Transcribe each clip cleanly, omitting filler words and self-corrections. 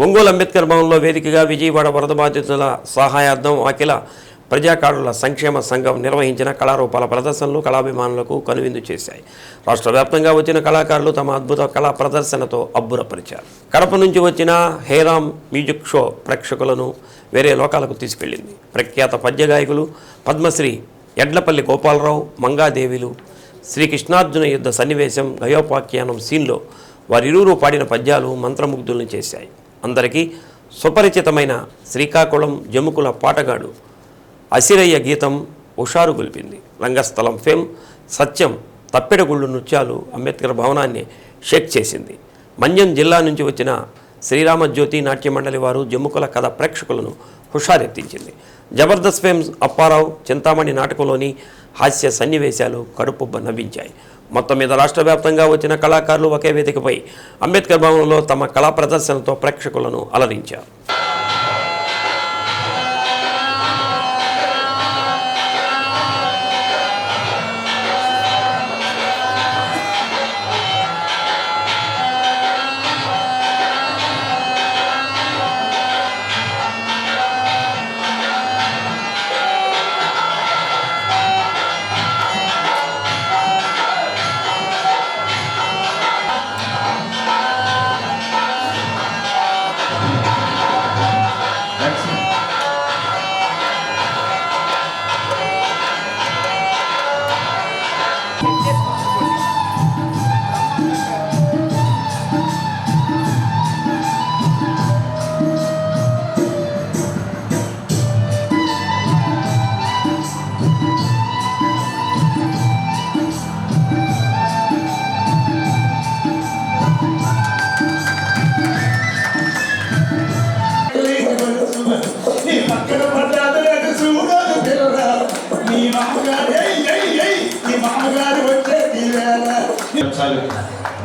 ఒంగోలు అంబేద్కర్ భవన్లో వేదికగా విజయవాడ వరద బాధితుల సహాయార్థం అఖిల ప్రజాకారుల సంక్షేమ సంఘం నిర్వహించిన కళారూపాల ప్రదర్శనలు కళాభిమానులకు కనువిందు చేశాయి. రాష్ట్ర వ్యాప్తంగా వచ్చిన కళాకారులు తమ అద్భుత కళా ప్రదర్శనతో అబ్బురపరిచారు. కడప నుంచి వచ్చిన హేరామ్ మ్యూజిక్ షో ప్రేక్షకులను వేరే లోకాలకు తీసుకెళ్లింది. ప్రఖ్యాత పద్య గాయకులు పద్మశ్రీ ఎడ్లపల్లి గోపాలరావు, మంగాదేవిలు శ్రీకృష్ణార్జున యుద్ధ సన్నివేశం గయోపాఖ్యానం సీన్లో వారిరువురు పాడిన పద్యాలు మంత్రముగ్ధులను చేశాయి. అందరికీ సుపరిచితమైన శ్రీకాకుళం జముకుల పాటగాడు అసిరయ్య గీతం హుషారు గొల్పింది. రంగస్థలం ఫేమ్ సత్యం తప్పెడగుళ్ళు నృత్యాలు అంబేద్కర్ భవనాన్ని షేక్ చేసింది. మన్యం జిల్లా నుంచి వచ్చిన శ్రీరామజ్యోతి నాట్య మండలి వారు జముకుల కథ ప్రేక్షకులను హుషారెత్తించింది. జబర్దస్త్ ఫేమ్ అప్పారావు చింతామణి నాటకంలోని హాస్య సన్నివేశాలు కడుపుబ్బ నవ్వించాయి. మొత్తం మీద రాష్ట్ర వ్యాప్తంగా వచ్చిన కళాకారులు ఒకే వేదికపై అంబేద్కర్ భవన్లో తమ కళా ప్రదర్శనతో ప్రేక్షకులను అలరించారు.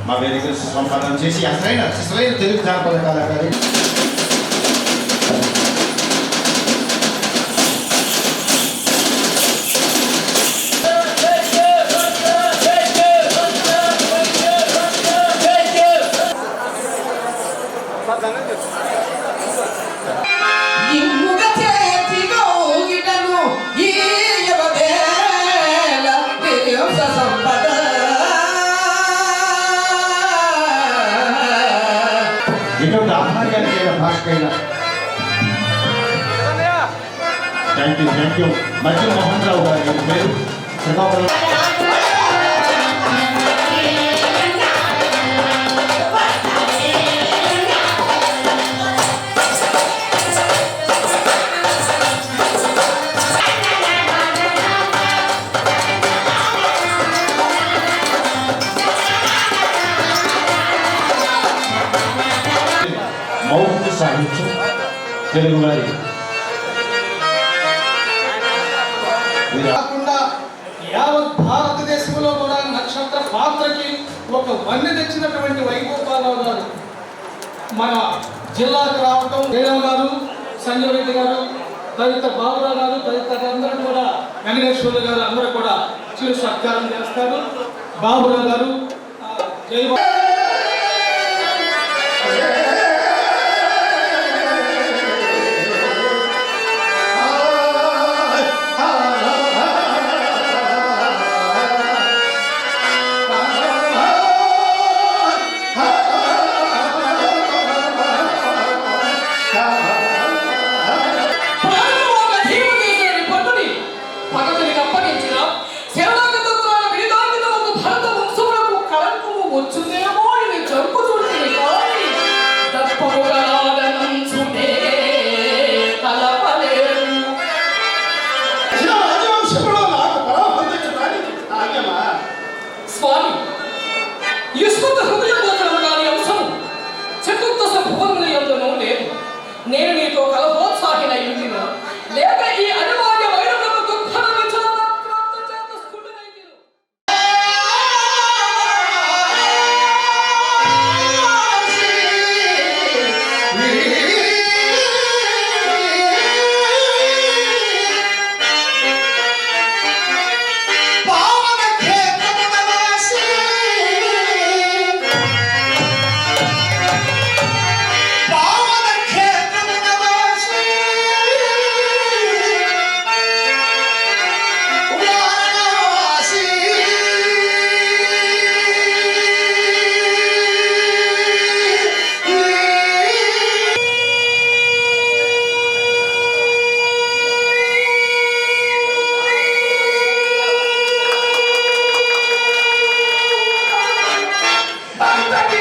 మా వేదిక సంపాదన చేసి అసలైన తెలుగు జానపద కళాకారి ఎటువంటి ఆహార్యానికైనా భాషకైనా థ్యాంక్ యూ మధ్య మోహన్ రావు గారి పేరు శ్రీకాకుళం మౌఖిక సాహిత్యం తెలుగు వారి కాకుండా యావత్ భారతదేశంలో కూడా నక్షత్ర పాత్రకి ఒక వన్నె తెచ్చినటువంటి వైగోపాలరావు గారు మన జిల్లాకు రావటం, వేరావు గారు, సంజయ్ రెడ్డి గారు, తదితర బాబురావు గారు, తదితరులందరూ కూడా వెంకటేశ్వర్లు గారు అందరూ కూడా చిరు సత్కారం చేస్తారు. బాబురావు గారు జై స్వామి యుష్మత హృదయగోచరము కాని అంశము చతుర్దశ భువనముల యందును లేదు. నేను నీతో కలహోత్సాహిన ఇంటిను లేక ఈ అనివార్య వైరములకు దుఃఖన విచారాక్రాంత చేత స్ఫుటనైతిను. పావన అందరికీ